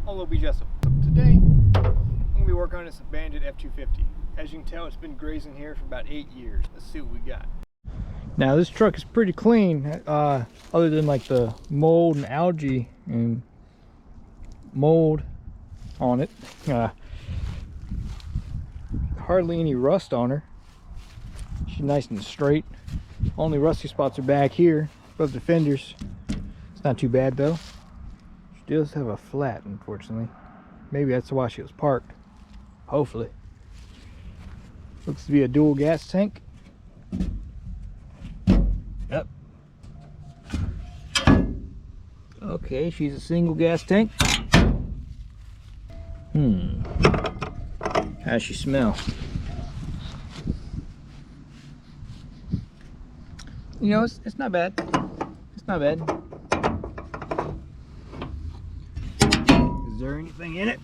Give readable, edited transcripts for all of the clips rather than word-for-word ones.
I'm LilBJessup. Today, I'm going to be working on this abandoned F250. As you can tell, it's been grazing here for about 8 years. Let's see what we got. Now this truck is pretty clean, other than like the mold and algae and mold on it. Hardly any rust on her. She's nice and straight. Only rusty spots are back here above the fenders. It's not too bad though. She does have a flat, unfortunately. Maybe that's why she was parked. Hopefully. Looks to be a dual gas tank. Yep. Okay, she's a single gas tank. How's she smell? You know, it's not bad. It's not bad. Is there anything in it?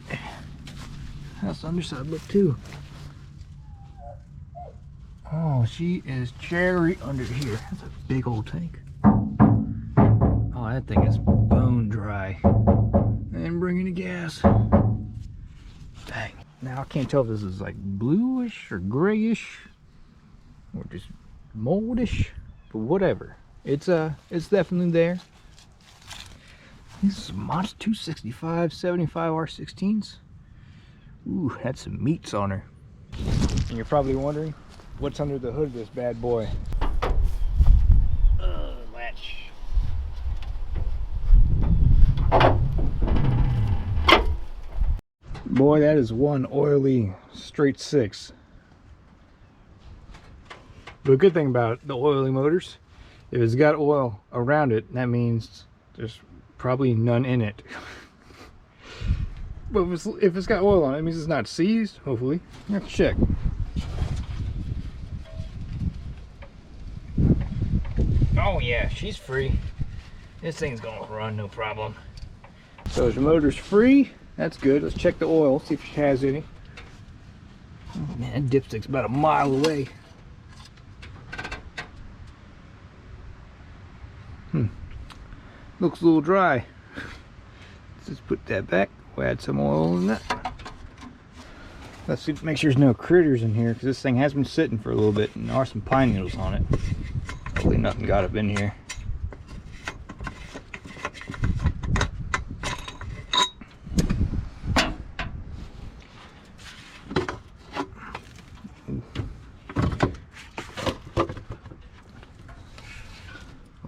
How's the underside look too? Oh, she is cherry under here. That's a big old tank. Oh, that thing is bone dry. And bringing the gas. Dang. Now I can't tell if this is like bluish or grayish or just moldish, but whatever. It's definitely there. This is a modest 265 75 R16s. Ooh, that's some meats on her. And you're probably wondering what's under the hood of this bad boy. Latch. Boy, that is one oily straight 6. But the good thing about the oily motors, if it's got oil around it, that means there's probably none in it. But if it's got oil on it, it means it's not seized, hopefully. You have to check. Oh yeah, she's free. This thing's gonna run no problem. So your motor's free. That's good. Let's check the oil, see if she has any. Oh man, that dipstick's about a mile away. Looks a little dry. Let's just put that back. We'll add some oil in that. Let's see, make sure there's no critters in here, because this thing has been sitting for a little bit and there are some pine needles on it. Hopefully nothing got up in here.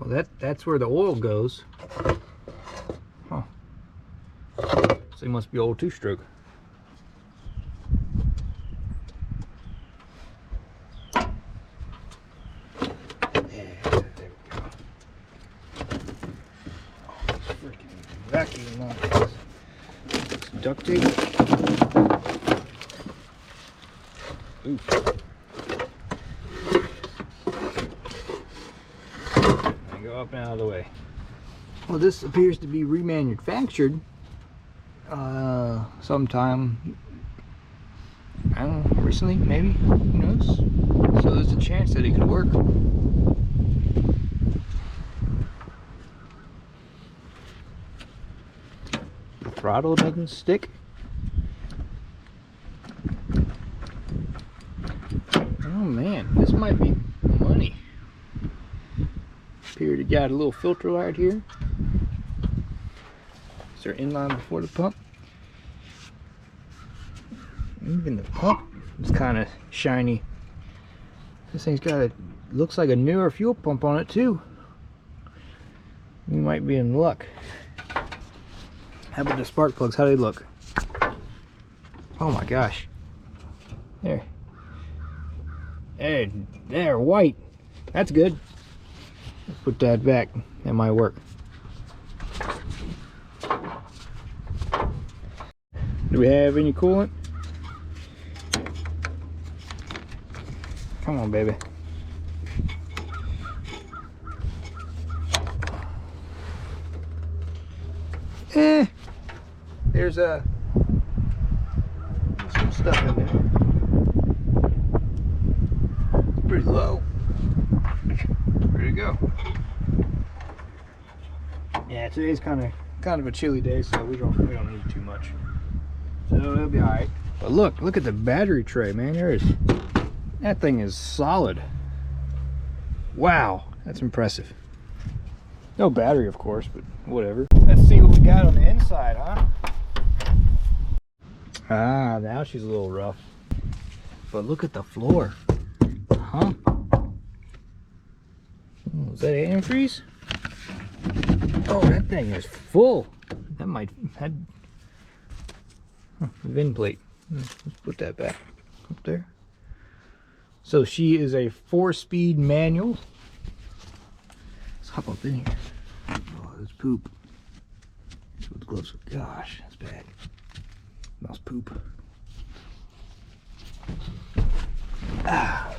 Well, that's where the oil goes. Huh. So it must be old 2-stroke. Vacuum lines. Duct tape. Oof. And go up and out of the way. Well, this appears to be remanufactured sometime, I don't know, recently, maybe, who knows? So there's a chance that it could work. Throttle doesn't stick. Oh man, this might be money. Appear to got a little filter light here. Is there inline before the pump? Even the pump is kind of shiny. This thing's got looks like a newer fuel pump on it too. You might be in luck. How about the spark plugs? How do they look? Oh my gosh. There. Hey, they're white. That's good. Let's put that back. That might work. Do we have any coolant? Come on, baby. There's some stuff in there. Pretty low. Ready to go. Yeah, today's kind of kind of a chilly day, so we don't need too much. So it'll be all right. But look at the battery tray, man. That thing is solid. Wow, that's impressive. No battery, of course, but whatever. Let's see what we got on the inside, huh? Ah, now she's a little rough. But look at the floor. Huh? Oh, is that antifreeze? Oh, that thing is full. That might have VIN plate. Let's put that back up there. So she is a 4-speed manual. Let's hop up in here. Oh, that's poop. Let's put the gloves. Gosh, that's bad. Mouse poop. Ah.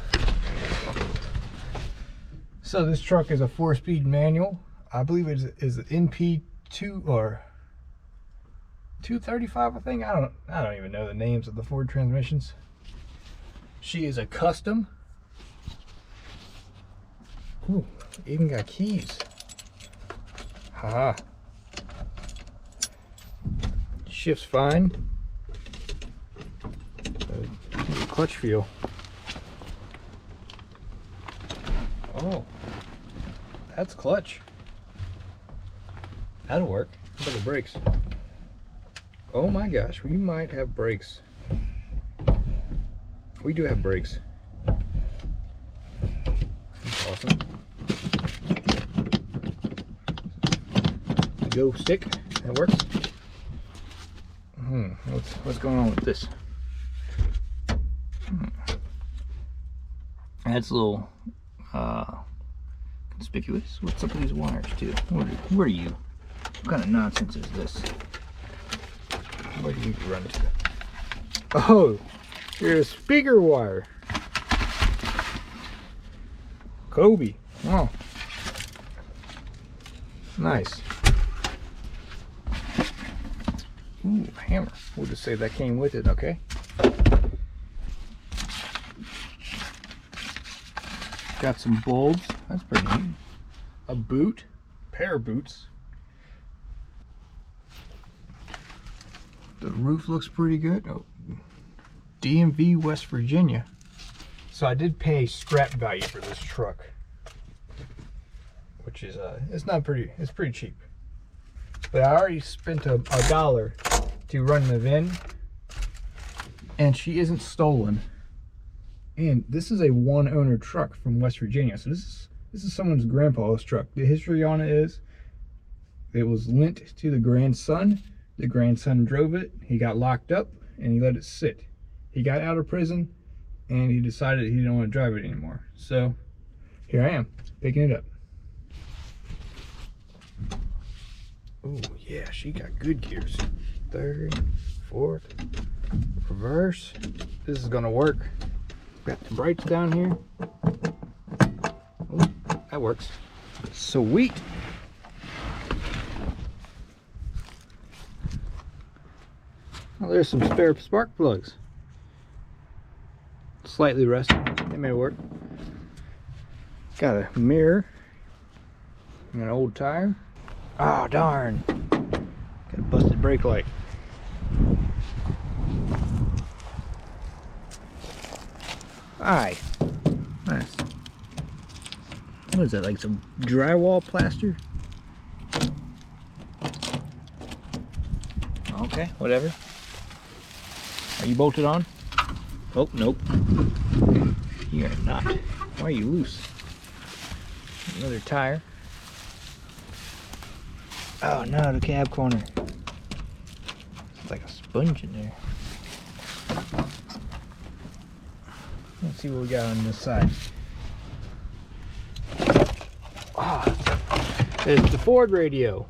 So this truck is a 4-speed manual. I believe it is an NP2 or 235. I think I don't even know the names of the Ford transmissions. She is a custom. Ooh, even got keys. Haha. Shifts fine. Clutch feel. Oh, that's clutch. That'll work. How about the brakes? Oh my gosh, we might have brakes. We do have brakes. That's awesome. Go stick. That works. What's going on with this? That's a little conspicuous. What's up with these wires too? Where are you? What kind of nonsense is this? Where do you run to? Oh, you're a speaker wire. Kobe. Oh, nice. Ooh, hammer. We'll just say that came with it, okay? Got some bulbs. That's pretty neat. A boot. Pair of boots. The roof looks pretty good. Oh, DMV, West Virginia. So I did pay scrap value for this truck, which is it's pretty cheap. But I already spent a $1 to run the VIN, and she isn't stolen. And this is a one-owner truck from West Virginia. So this is someone's grandpa's truck. The history on it is it was lent to the grandson. The grandson drove it. He got locked up and he let it sit. He got out of prison and he decided he didn't want to drive it anymore. So here I am picking it up. Oh yeah, she got good gears. Third, fourth, reverse. This is gonna work. Got the brights down here. Oh, that works. Sweet. Well, there's some spare spark plugs. Slightly rusty. They may work. Got a mirror. And an old tire. Oh, darn. Got a busted brake light. Aye. Nice. What is that, like some drywall plaster? Okay, whatever. Are you bolted on? Oh, nope. You are not. Why are you loose? Another tire. Oh no, the cab corner. It's like a sponge in there. Let's see what we got on this side. Oh, there's the Ford radio.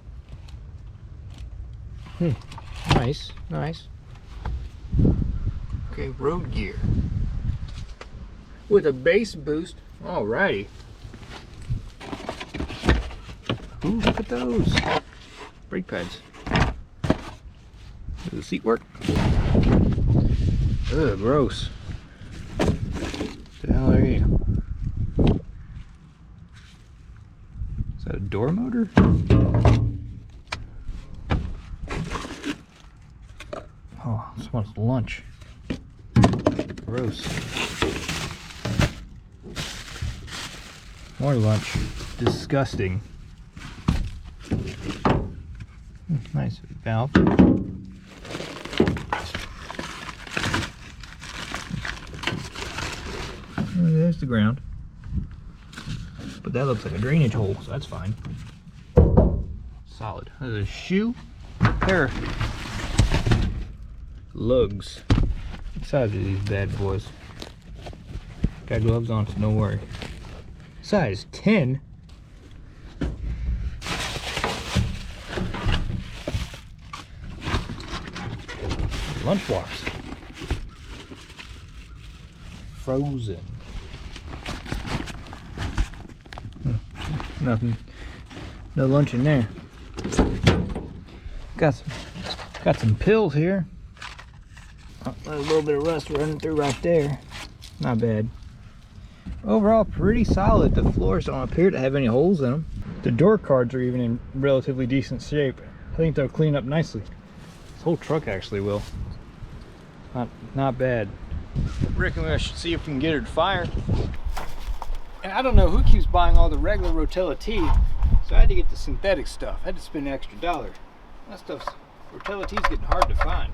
Nice, nice. Okay, road gear. With a bass boost. Alrighty. Ooh, look at those. Brake pads. Does the seat work? Ugh, gross. What the hell are you? Is that a door motor? Someone's lunch. Gross. More lunch. Disgusting. Nice valve. There's the ground. But that looks like a drainage hole, so that's fine. Solid. There's a shoe. Pair of lugs. What size are these bad boys? Got gloves on, so don't worry. Size 10. Lunchbox. Frozen. Nothing. No lunch in there. Got some pills here. Oh, a little bit of rust running through right there. Not bad. Overall, pretty solid. The floors don't appear to have any holes in them. The door cards are even in relatively decent shape. I think they'll clean up nicely. This whole truck actually will. Not bad. Reckon I should see if we can get her to fire. And I don't know who keeps buying all the regular Rotella tea, so I had to get the synthetic stuff. I had to spend an extra $1. That stuff's, Rotella tea's getting hard to find.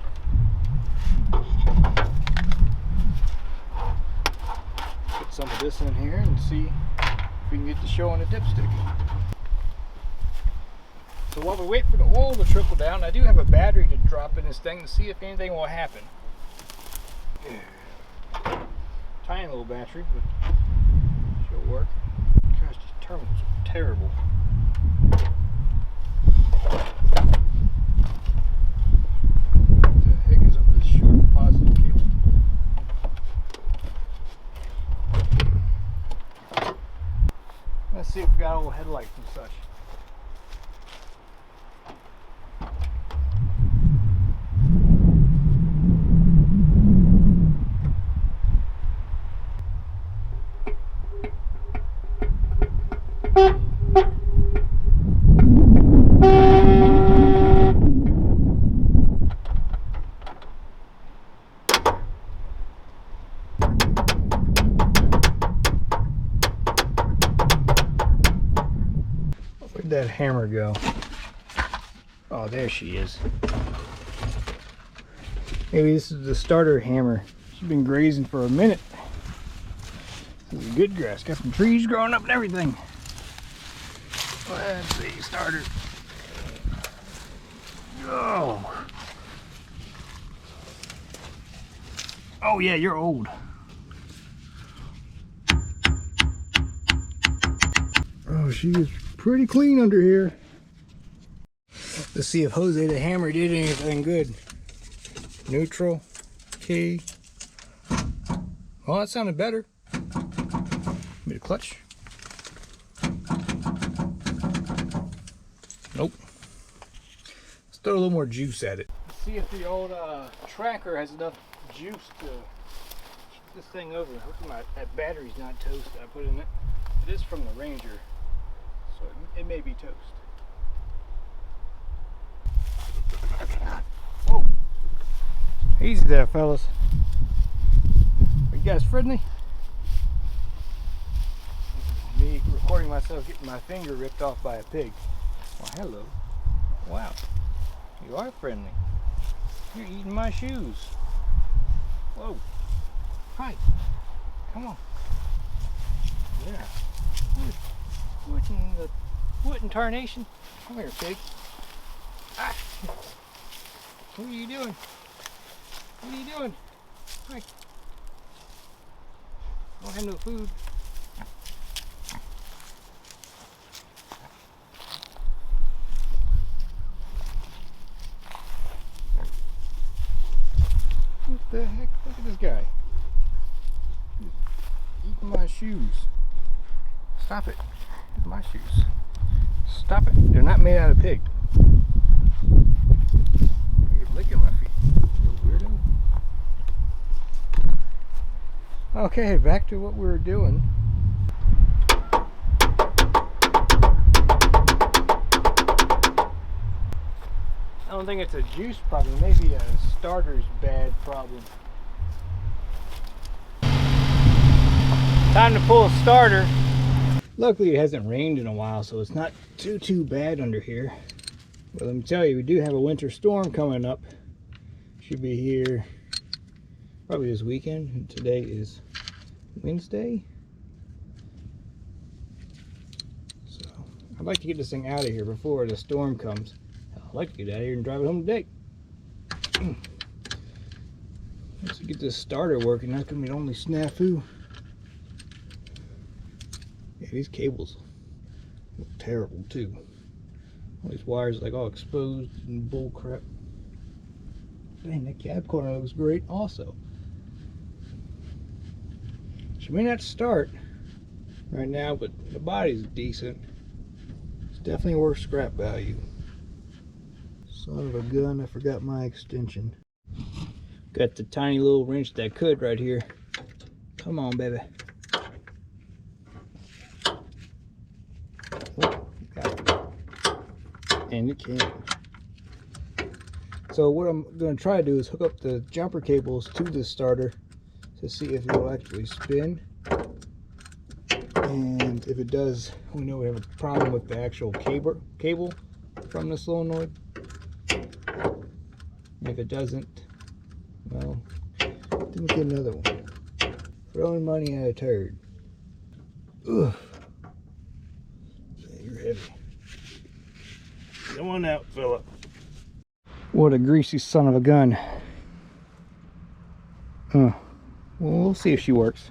Put some of this in here and see if we can get the show on a dipstick. So while we wait for the oil to trickle down, I do have a battery to drop in this thing to see if anything will happen. Tiny little battery, but she'll work. Gosh, these terminals are terrible. What the heck is up with this short positive cable? Let's see if we got old headlights and such. Where'd that hammer go? Oh, there she is. Maybe this is the starter hammer. She's been grazing for a minute. This is good grass. Got some trees growing up and everything. Let's see, starter. Oh. Oh yeah, you're old. Oh, she is pretty clean under here. Let's see if Jose the hammer did anything good. Neutral, key. Oh, that sounded better. Bit of clutch. Nope. Let's throw a little more juice at it. Let's see if the old tracker has enough juice to keep this thing over. Hopefully that battery's not toast I put in it. It is from the Ranger, so it may be toast. Whoa! Easy there, fellas. Are you guys friendly? Me recording myself getting my finger ripped off by a pig. Well, hello. Wow. You are friendly. You're eating my shoes. Whoa. Hi. Come on. Yeah. What in tarnation? Come here, pig. Ah. What are you doing? What are you doing? Hi. I don't have no food. What the heck? Look at this guy. He's eating my shoes. Stop it. My shoes. Stop it. They're not made out of pig. You're licking my feet. You weirdo. Okay, back to what we were doing. I don't think it's a juice problem, maybe a starter's bad problem. Time to pull a starter. Luckily it hasn't rained in a while, so it's not too bad under here. But let me tell you, we do have a winter storm coming up. Should be here probably this weekend, and today is Wednesday. So I'd like to get this thing out of here before the storm comes. I'd like to get out of here and drive it home today. Once we get this starter working, that's gonna be the only snafu. Yeah, these cables look terrible too. All these wires like all exposed and bull crap. Dang, that cab corner looks great also. She may not start right now, but the body's decent. It's definitely worth scrap value. Son of a gun, I forgot my extension. Got the tiny little wrench that could right here. Come on, baby. Oh, got it. And it can. So what I'm going to try to do is hook up the jumper cables to this starter to see if it will actually spin. And if it does, we know we have a problem with the actual cable from the solenoid. If it doesn't, well, then we get another one. Throwing money at a turd. Ugh. You're heavy. Come on out, Philip. What a greasy son of a gun. Well, we'll see if she works.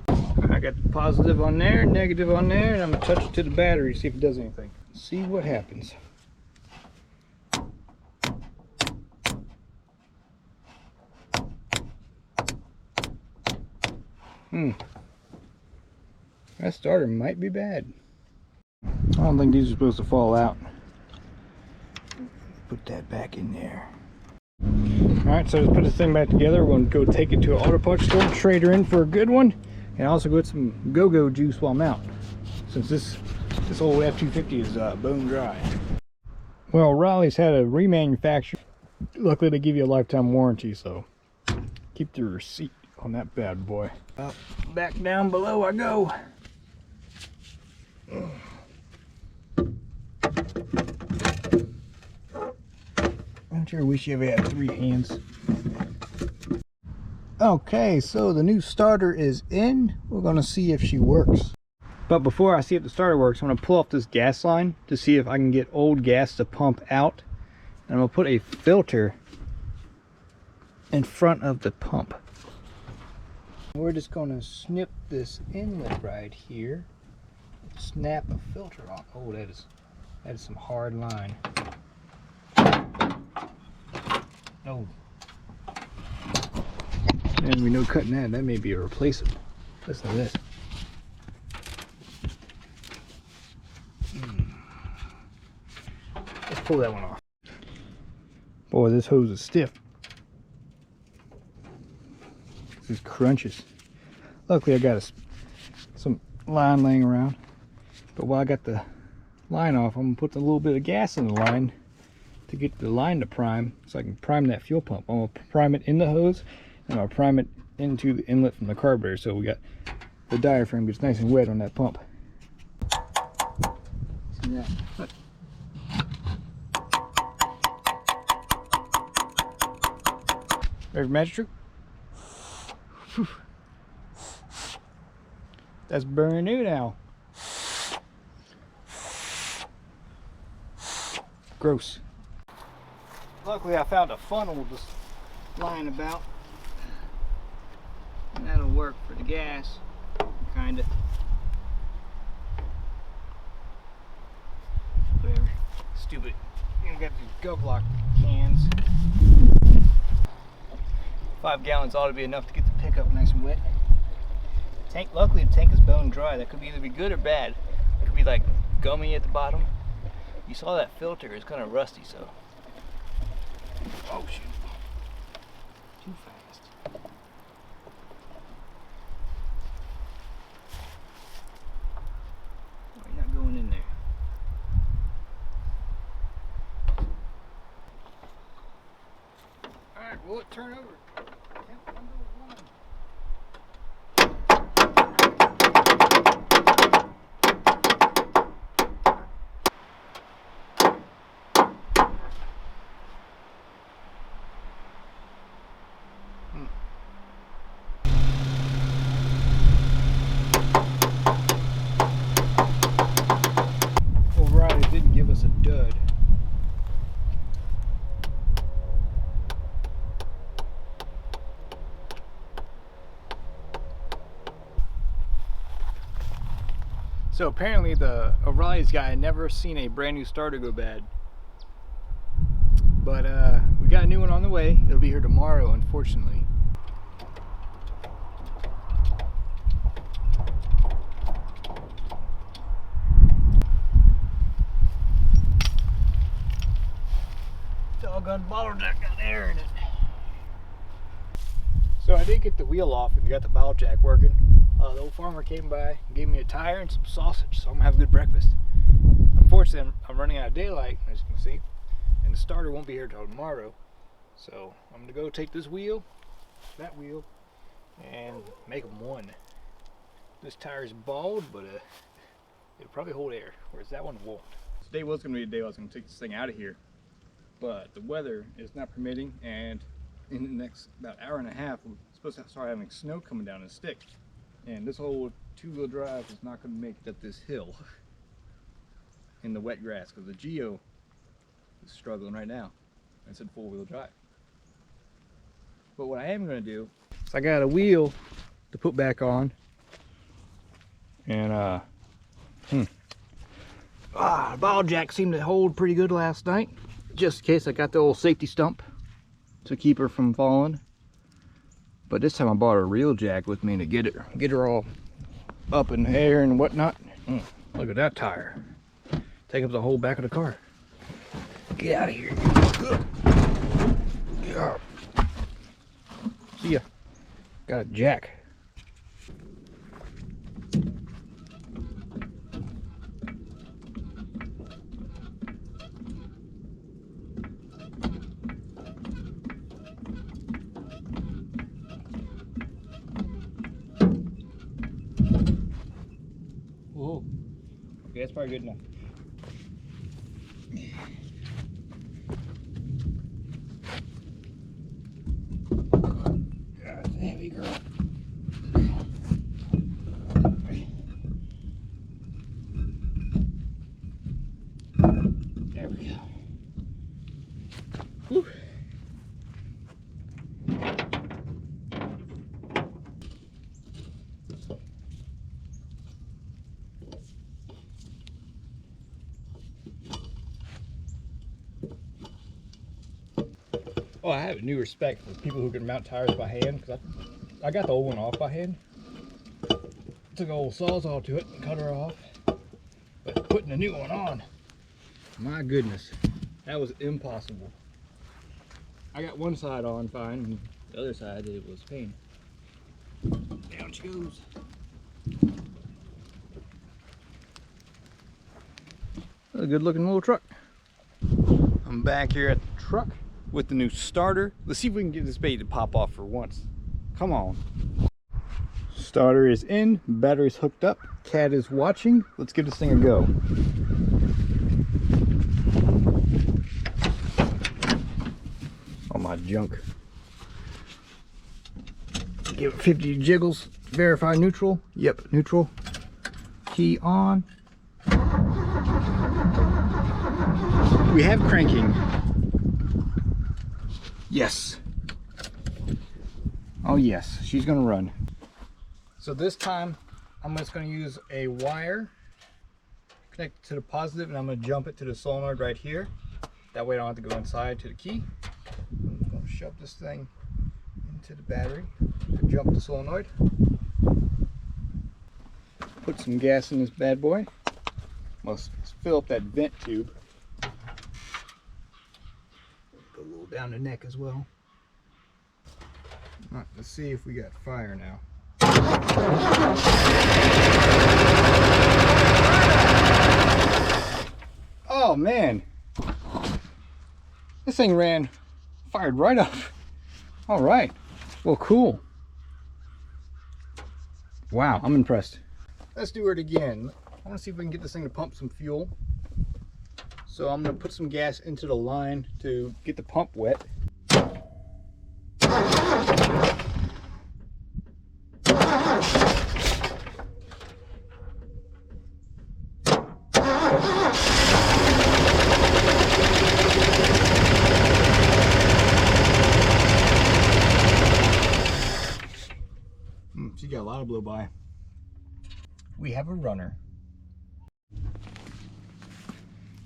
I got the positive on there, negative on there, and I'm going to touch it to the battery to see if it does anything. See what happens. That starter might be bad. I don't think these are supposed to fall out. Put that back in there. Alright, so let's put this thing back together. We're going to go take it to an auto parts store, trade her in for a good one, and also get some go-go juice while I'm out, since this old F250 is bone dry. Well, Riley's had a remanufacture. Luckily they give you a lifetime warranty, so keep the receipt on that bad boy. Back down below I go. I sure wish you ever had 3 hands. Okay, so the new starter is in. We're gonna see if she works. But before I see if the starter works, I'm gonna pull off this gas line to see if I can get old gas to pump out. And I'm gonna put a filter in front of the pump. We're just gonna snip this inlet right here. Snap a filter on. Oh, that is some hard line. Oh. And we know cutting that may be a replaceable. Listen to this. Let's pull that one off. Boy, this hose is stiff. These crunches. Luckily I got some line laying around. But while I got the line off, I'm gonna put a little bit of gas in the line to get the line to prime, so I can prime that fuel pump. I'm gonna prime it in the hose, and I'll prime it into the inlet from the carburetor, so we got the diaphragm gets nice and wet on that pump. See that? Look. There's magic trick. That's brand new now. Gross. Luckily I found a funnel just lying about. And that'll work for the gas, kinda. Whatever. Stupid. You got these GovLock cans. 5 gallons ought to be enough to get the pickup nice and wet. Tank, luckily the tank is bone dry. That could either be good or bad. It could be like gummy at the bottom. You saw that filter is kind of rusty, so. Oh shoot. Too fast. Oh, you're not going in there. Will it turn over? Attempt number 1. Alright, it didn't give us a dud. So apparently the O'Reilly's guy had never seen a brand new starter go bad. But we got a new one on the way. It'll be here tomorrow, unfortunately. Doggone bottle jack got air in it. So I did get the wheel off and got the bottle jack working. The old farmer came by and gave me a tire and some sausage, so I'm gonna have a good breakfast. Unfortunately, I'm running out of daylight, as you can see, and the starter won't be here till tomorrow. So I'm gonna go take this wheel, that wheel, and make them one. This tire is bald, but it'll probably hold air, whereas that one won't. Today was gonna be the day I was gonna take this thing out of here, but the weather is not permitting, and in the next about hour and a half, we're supposed to start having snow coming down and stick. And this whole two-wheel drive is not going to make it up this hill in the wet grass, because the Geo is struggling right now. It's in four-wheel drive. But what I am going to do is I got a wheel to put back on, and the ball jack seemed to hold pretty good last night. Just in case, I got the old safety stump to keep her from falling. But this time I bought a real jack with me to get her all up in the air and whatnot. Look at that tire. Take up the whole back of the car. Get out of here. See ya. Got a jack. Whoa. Okay, that's probably good enough. God, it's a heavy girl. There we go. Whew. Oh, I have a new respect for people who can mount tires by hand, because I got the old one off by hand. Took an old sawzall to it and cut her off. But putting a new one on, my goodness, that was impossible. I got one side on fine, and the other side it was pain. Down she goes. A good looking little truck. I'm back here at the truck with the new starter. Let's see if we can get this baby to pop off for once. Come on. Starter is in, battery's hooked up, cat is watching. Let's give this thing a go. All my junk. Give it 50 jiggles, verify neutral. Yep, neutral. Key on. We have cranking. Yes. Oh yes, she's gonna run. So this time, I'm just gonna use a wire connected to the positive, and I'm gonna jump it to the solenoid right here. That way I don't have to go inside to the key. I'm just gonna shove this thing into the battery to jump the solenoid. Put some gas in this bad boy. Must fill up that vent tube. Go a little down the neck as well. All right, let's see if we got fire now. Oh man, this thing fired right up. All right, well, cool. Wow, I'm impressed. Let's do it again. I want to see if we can get this thing to pump some fuel. So I'm going to put some gas into the line to get the pump wet. She got a lot of blow by. We have a runner.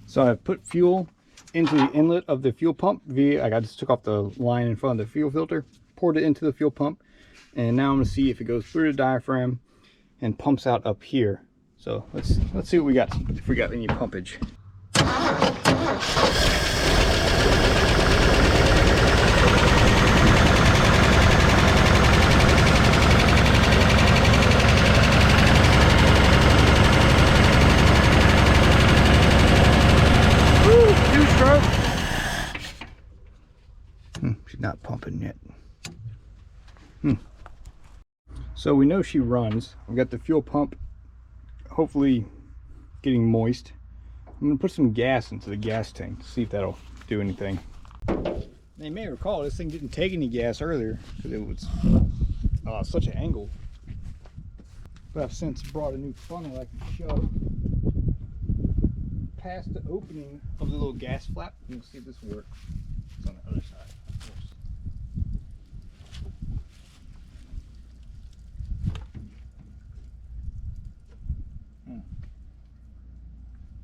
So I've put fuel into the inlet of the fuel pump via, I just took off the line in front of the fuel filter, poured it into the fuel pump, and now I'm going to see if it goes through the diaphragm and pumps out up here. So let's see what we got, if we got any pumpage. She's not pumping yet. So we know she runs. We've got the fuel pump hopefully getting moist. I'm going to put some gas into the gas tank to see if that'll do anything. Now you may recall this thing didn't take any gas earlier because it was such an angle. But I've since brought a new funnel I can shove past the opening of the little gas flap. You can see if this works. It's on the other side, of course.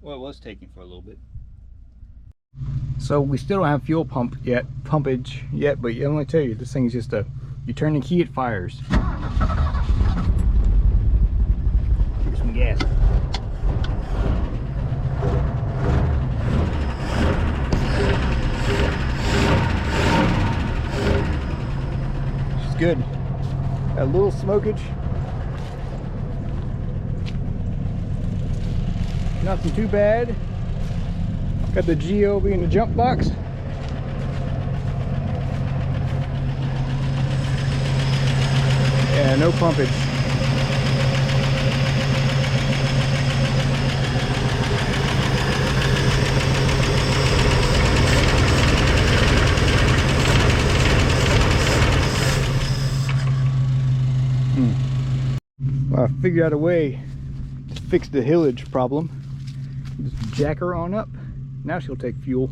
Well, it was taking for a little bit. So we still don't have fuel pumpage yet, but let me tell you, this thing is just you turn the key, it fires. Here's some gas. It's good. Got a little smokage. Nothing too bad. Got the GOB in the jump box. Yeah, no pumpage. Well, I figured out a way to fix the hillage problem. Just jack her on up. Now she'll take fuel.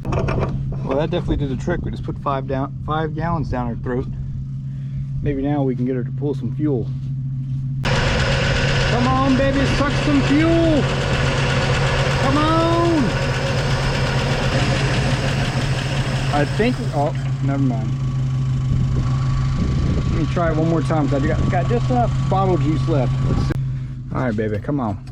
Well, that definitely did the trick. We just put 5 gallons down her throat. Maybe now we can get her to pull some fuel. Come on, baby, suck some fuel. Come on. I think, oh, never mind. Let me try it one more time. I got just enough bottle juice left. Let's see. All right, baby, come on.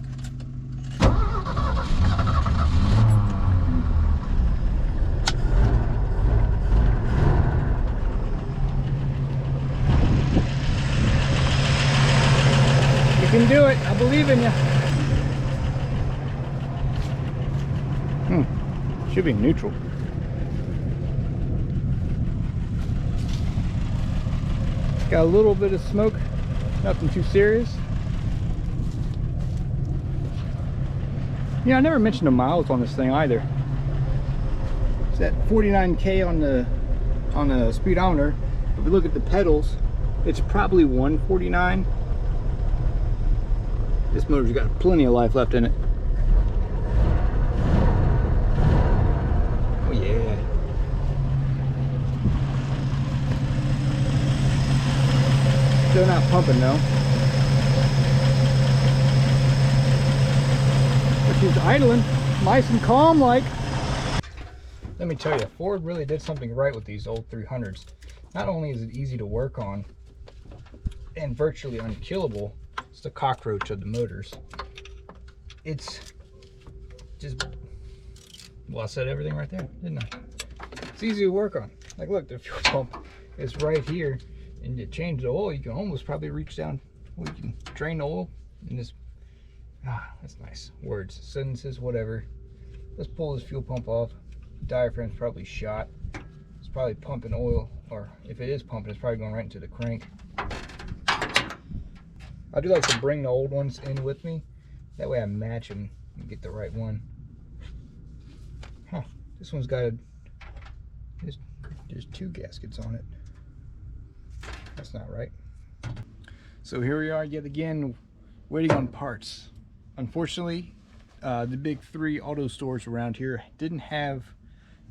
You can do it. I believe in you. Should be neutral. Got a little bit of smoke. Nothing too serious. Yeah, I never mentioned the miles on this thing either. It's at 49K on the speedometer. If we look at the pedals, it's probably 149. This motor's got plenty of life left in it. Oh yeah. Still not pumping though. But she's idling, nice and calm like. Let me tell you, Ford really did something right with these old 300s. Not only is it easy to work on and virtually unkillable, it's the cockroach of the motors. It's just, well, I said everything right there, didn't I? It's easy to work on. Like, look, the fuel pump is right here, and to change the oil, you can almost probably reach down. Well, you can drain the oil and just, that's nice. Words, sentences, whatever. Let's pull this fuel pump off. Diaphragm's probably shot. It's probably pumping oil, or if it is pumping, it's probably going right into the crank. I do like to bring the old ones in with me. That way I match them and get the right one. Huh, this one's got there's 2 gaskets on it. That's not right. So here we are yet again, waiting on parts. Unfortunately, the big 3 auto stores around here didn't have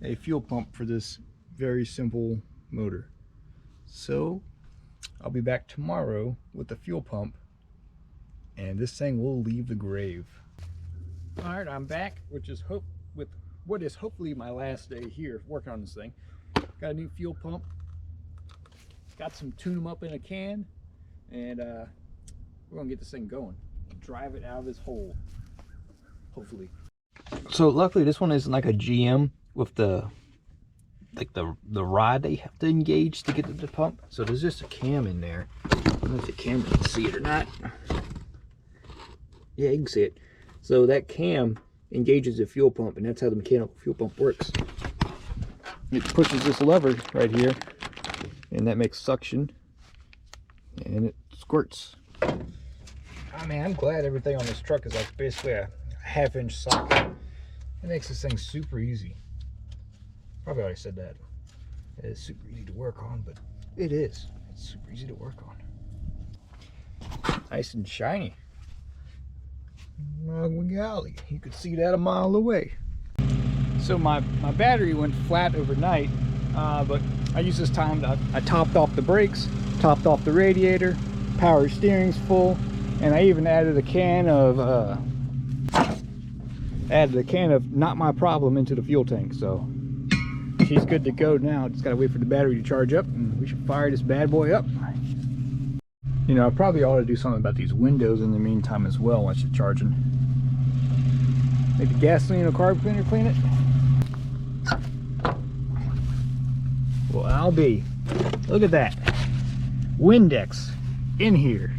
a fuel pump for this very simple motor. So I'll be back tomorrow with the fuel pump, and this thing will leave the grave. All right, I'm back, with what is hopefully my last day here working on this thing. Got a new fuel pump, got some tune 'em up in a can, and we're gonna get this thing going, drive it out of this hole, hopefully. So luckily this one isn't like a GM with the rod they have to engage to get to the pump. So there's just a cam in there. I don't know if the camera can see it or not. Yeah, you can see it. So that cam engages the fuel pump, and that's how the mechanical fuel pump works. It pushes this lever right here, and that makes suction, and it squirts. Oh man, I'm glad everything on this truck is like basically a 1/2-inch socket. It makes this thing super easy. Probably already said that. It is super easy to work on, but it is. It's super easy to work on. Nice and shiny. Golly, you could see that a mile away. So my battery went flat overnight, but I used this time to, I topped off the brakes, topped off the radiator, power steering's full, and I even added a can of Not My Problem into the fuel tank. So she's good to go now. Just gotta wait for the battery to charge up, and we should fire this bad boy up. You know, I probably ought to do something about these windows in the meantime as well while she's charging. Maybe gasoline or carb cleaner clean it. Well, I'll be. Look at that. Windex in here.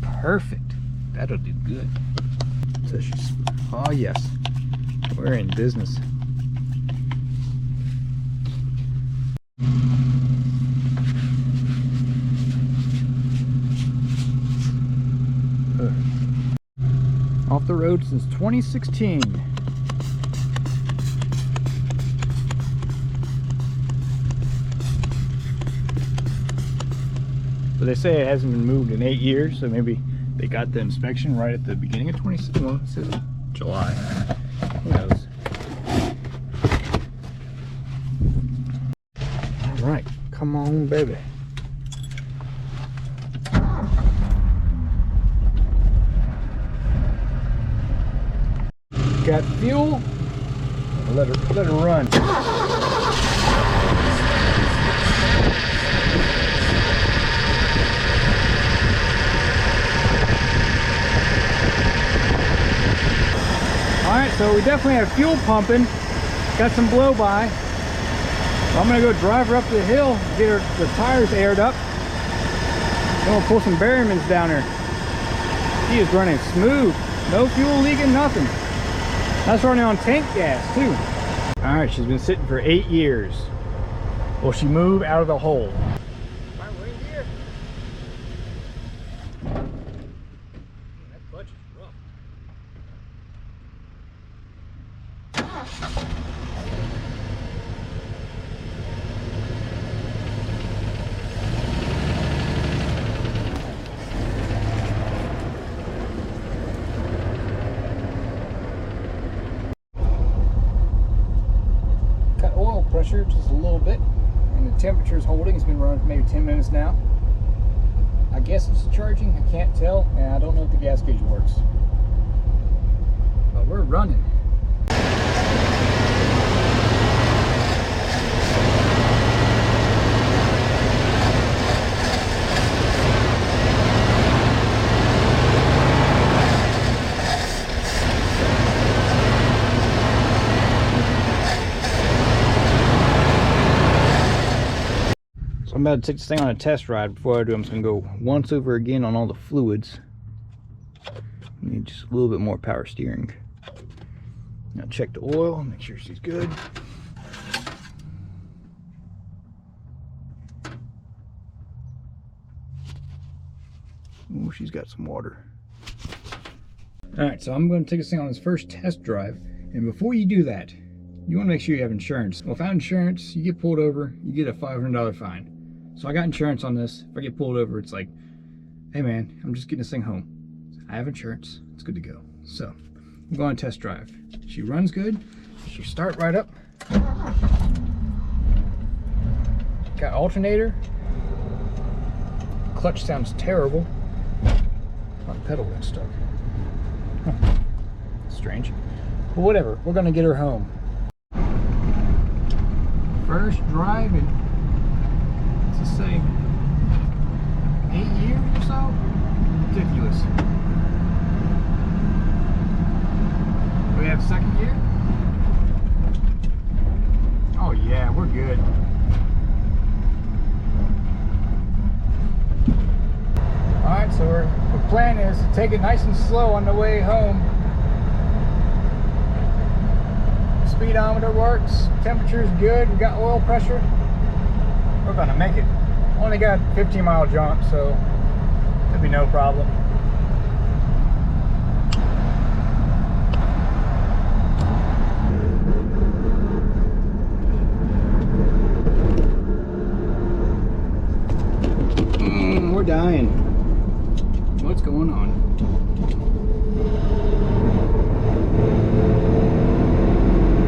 Perfect. That'll do good. So she's, oh yes, we're in business. Off the road since 2016. But they say it hasn't been moved in 8 years, so maybe they got the inspection right at the beginning of 2016. Well, it says July. Who knows? All right, come on, baby. Got fuel. Let her run. All right, so we definitely have fuel pumping. Got some blow by. I'm gonna go drive her up the hill, get the tires aired up. Then we'll pull some Berrymans down her. She is running smooth. No fuel leaking, nothing. That's running on tank gas too. All right, she's been sitting for 8 years. Will she move out of the hole? My reindeer. That clutch is rough. Pressure just a little bit, and the temperature is holding. It's been running for maybe 10 minutes now. I guess it's charging, I can't tell, and I don't know if the gas gauge works, but we're running. I'm about to take this thing on a test ride. Before I do, I'm just going to go once over again on all the fluids. Need just a little bit more power steering. Now check the oil, make sure she's good. Oh, she's got some water. All right, so I'm going to take this thing on its first test drive. And before you do that, you want to make sure you have insurance. Without insurance, you get pulled over, you get a $500 fine. So I got insurance on this. If I get pulled over, it's like, hey man, I'm just getting this thing home. I have insurance, it's good to go. So, I'm going on test drive. She runs good, she start right up. Got alternator. Clutch sounds terrible. My pedal got stuck. Huh. Strange. But whatever, we're gonna get her home. First drive in, let's just say, 8 years or so? Ridiculous. We have second gear? Oh yeah, we're good. Alright, so our plan is to take it nice and slow on the way home. Speedometer works, temperature's good, we got oil pressure. We're gonna make it. Only got 15-mile jump, so there'll be no problem. We're dying. What's going on?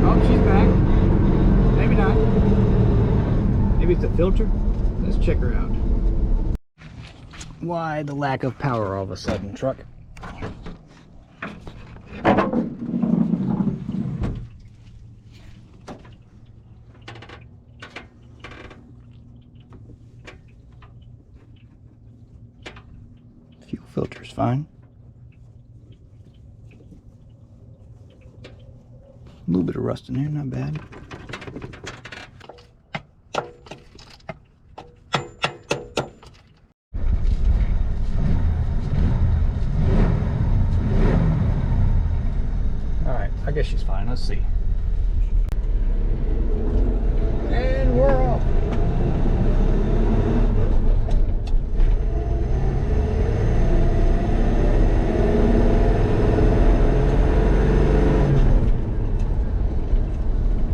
Oh, she's back. Maybe not. Maybe it's a filter. Let's check her out. Why the lack of power all of a sudden, truck? Fuel filter's fine. A little bit of rust in there, not bad. Alright, I guess she's fine. Let's see. And we're off.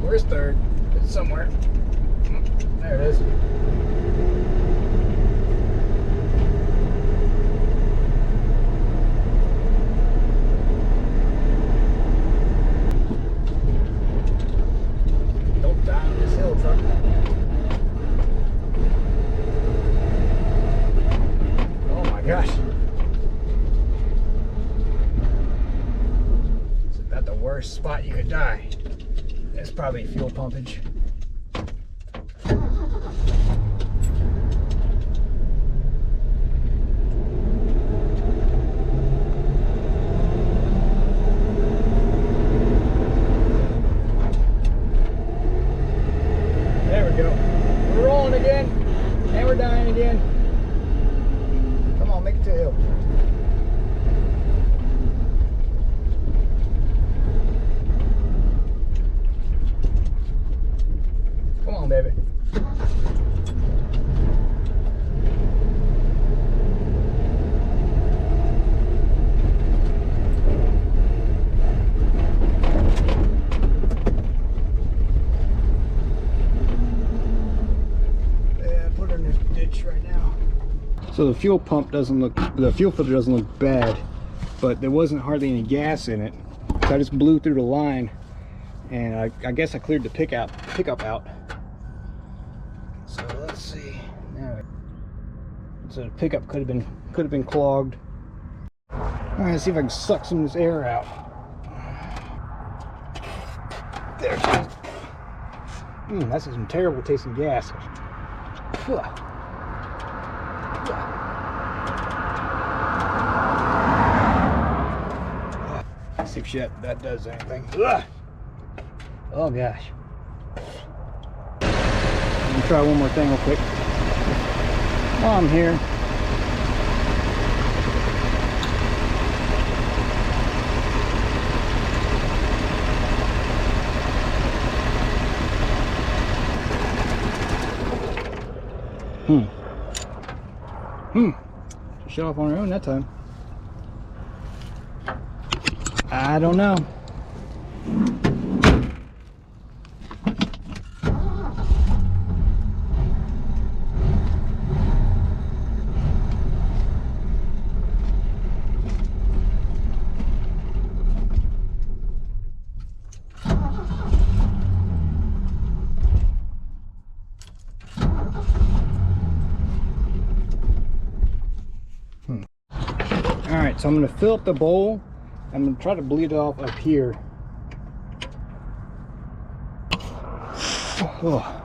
Where's third? It's somewhere. There it is. Don't die on this hill, truck. Oh my gosh. Is that the worst spot you could die? It's probably fuel pumpage. There we go. We're rolling again, and we're dying again. Come on, make it to the hill. Come on, baby. Yeah, put her in this ditch right now. So the fuel pump doesn't look, the fuel filter doesn't look bad, but there wasn't hardly any gas in it. So I just blew through the line, and I guess I cleared the pickup out. So let's see. Now, so the pickup could have been clogged. All right, let's see if I can suck some of this air out. There she is. That's some terrible tasting gas. Let's see if that does anything. Oh gosh. Let me try one more thing real quick while I'm here. shut off on her own that time. I don't know. Alright, so I'm going to fill up the bowl. I'm going to try to bleed it off up here. Oh.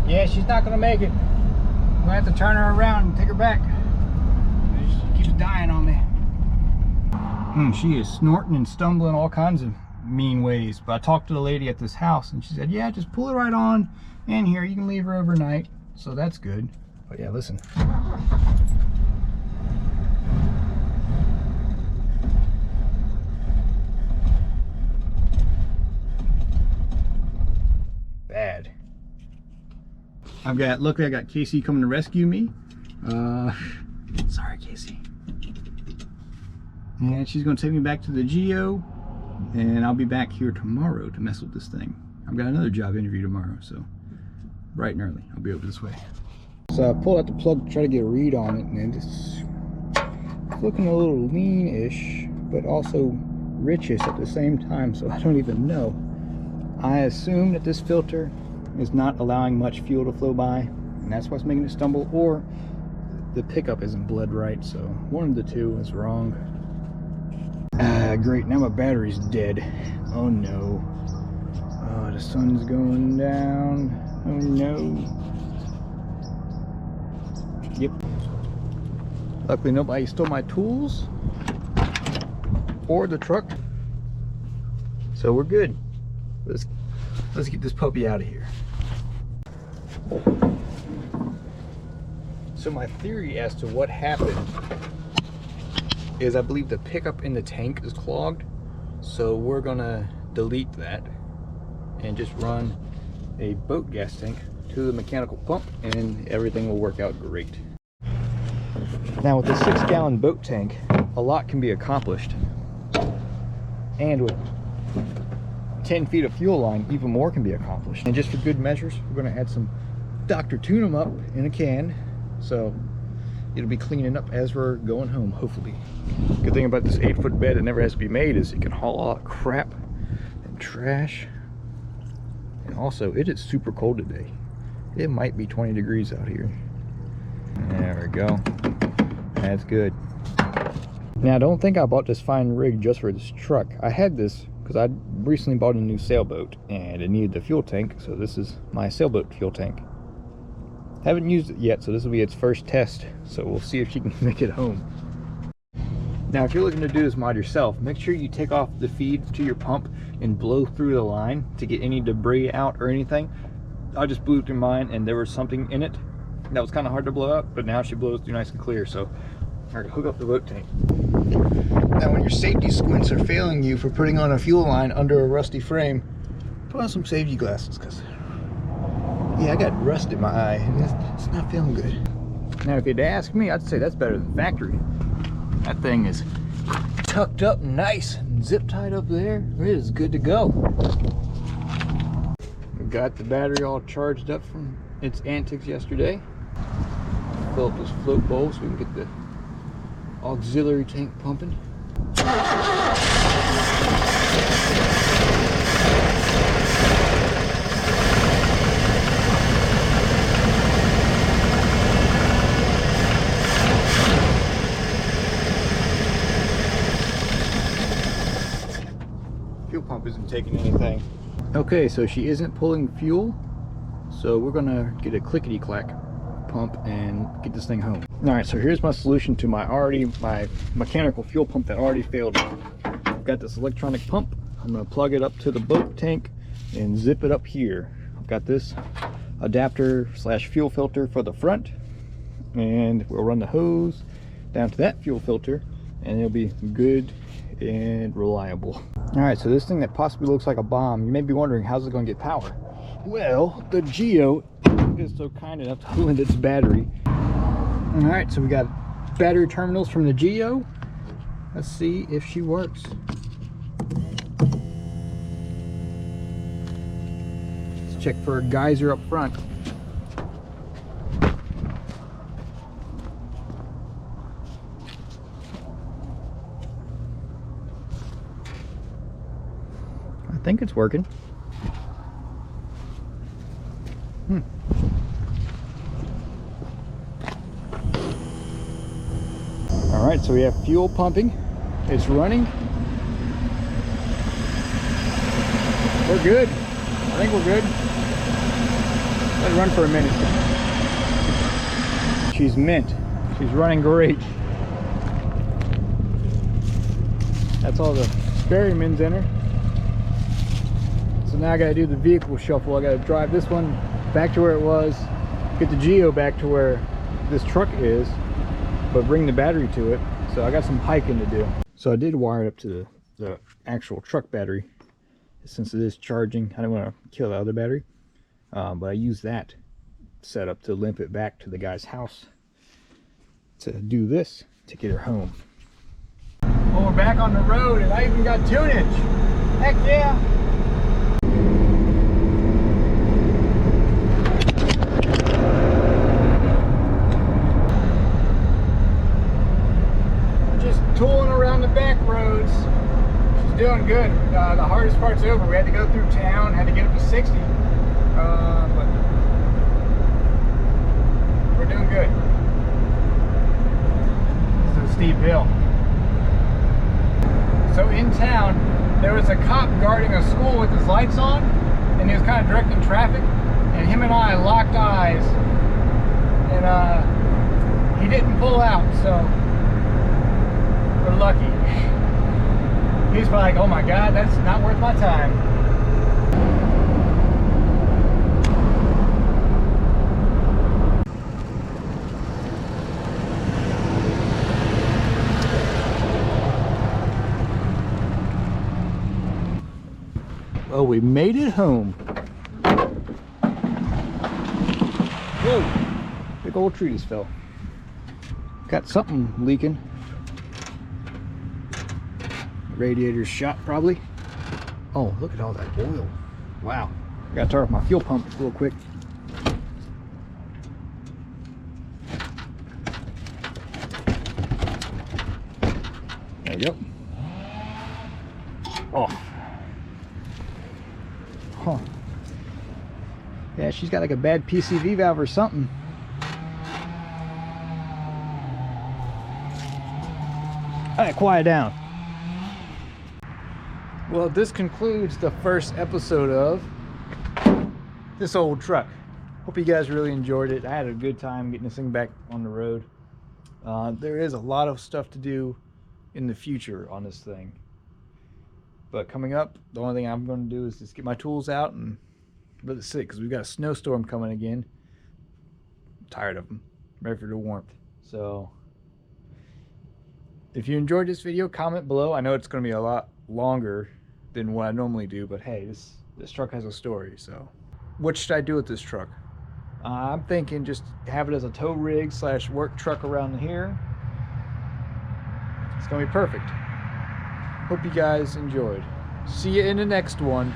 Yeah, she's not gonna make it. I'm gonna have to turn her around and take her back. She keeps dying on me. She is snorting and stumbling all kinds of mean ways. But I talked to the lady at this house and she said, yeah, just pull it right on in here. You can leave her overnight. So that's good. But yeah, listen. Bad. Luckily I got Casey coming to rescue me. Sorry, Casey. And she's gonna take me back to the Geo, and I'll be back here tomorrow to mess with this thing. I've got another job interview tomorrow, so bright and early, I'll be over this way. So I pulled out the plug to try to get a read on it, and it's looking a little lean-ish, but also richish at the same time, so I don't even know. I assume that this filter is not allowing much fuel to flow by, and that's what's making it stumble, or the pickup isn't bled right, so one of the two is wrong. Great, now my battery's dead. Oh no. Oh, the sun's going down. Oh no. Yep. Luckily nobody stole my tools or the truck, so we're good. Let's get this puppy out of here. So my theory as to what happened is I believe the pickup in the tank is clogged. So we're gonna delete that and just run a boat gas tank to the mechanical pump and everything will work out great. Now with the 6-gallon boat tank, a lot can be accomplished. And with 10 feet of fuel line, even more can be accomplished. And just for good measures, we're going to add some Dr. Tune 'em up in a can, so it'll be cleaning up as we're going home, hopefully. Good thing about this 8-foot bed that never has to be made is it can haul all that crap and trash. And also, it is super cold today. It might be 20 degrees out here. There we go. That's good. Now, don't think I bought this fine rig just for this truck. I had this because I recently bought a new sailboat and it needed the fuel tank, so this is my sailboat fuel tank. Haven't used it yet, so this will be its first test, so we'll see if she can make it home. Now, if you're looking to do this mod yourself, make sure you take off the feed to your pump and blow through the line to get any debris out or anything. I just blew through mine and there was something in it that was kind of hard to blow out, but now she blows through nice and clear, so I'm gonna hook up the boat tank. Now, when your safety squints are failing you for putting on a fuel line under a rusty frame, put on some safety glasses, because yeah, I got rust in my eye and it's not feeling good. Now, if you'd ask me, I'd say that's better than factory. That thing is tucked up nice and zip tied up there. It is good to go. We got the battery all charged up from its antics yesterday. Fill up this float bowl so we can get the auxiliary tank pumping. fuel pump isn't taking anything. Okay, so she isn't pulling fuel, so we're gonna get a clickety-clack pump and get this thing home. All right, so here's my solution to my mechanical fuel pump that already failed. I've got this electronic pump. I'm gonna plug it up to the boat tank and zip it up here. I've got this adapter slash fuel filter for the front, and we'll run the hose down to that fuel filter and it'll be good and reliable. All right, so this thing that possibly looks like a bomb, you may be wondering, how's it going to get power? Well, the Geo is so kind enough to lend its battery. All right, so we got battery terminals from the Geo. Let's see if she works. Let's check for a geyser up front. I think it's working. All right, so we have fuel pumping. It's running. We're good. I think we're good. Let it run for a minute. She's mint. She's running great. That's all the sparemen's in her. So now I gotta do the vehicle shuffle. I gotta drive this one back to where it was, get the Geo back to where this truck is, but bring the battery to it. So I got some hiking to do. So I did wire it up to the actual truck battery. Since it is charging, I don't want to kill the other battery, but I used that setup to limp it back to the guy's house to do this to get her home. Well, we're back on the road and I even got tunage. Heck yeah! Tooling around the back roads. She's doing good. The hardest part's over. We had to go through town, had to get up to 60, but we're doing good. This is a steep hill. So in town, there was a cop guarding a school with his lights on, and he was kind of directing traffic, and him and I locked eyes, and he didn't pull out, so we're lucky. He's probably like, oh my God, that's not worth my time. Well, we made it home. Whoa, big old tree just fell. Got something leaking. Radiator's shot probably. Oh, look at all that oil. Wow. I gotta turn off my fuel pump real quick. There we go. Off. Huh. Yeah, she's got like a bad PCV valve or something. Alright, quiet down. Well, this concludes the first episode of this old truck. Hope you guys really enjoyed it. I had a good time getting this thing back on the road. There is a lot of stuff to do in the future on this thing. But coming up, the only thing I'm going to do is just get my tools out and let it sit, because we've got a snowstorm coming again. I'm tired of them. I'm ready for the warmth. So if you enjoyed this video, comment below. I know it's going to be a lot longer than what I normally do, but hey, this truck has a story. So what should I do with this truck? I'm thinking just have it as a tow rig / work truck around here. It's gonna be perfect. Hope you guys enjoyed. See you in the next one.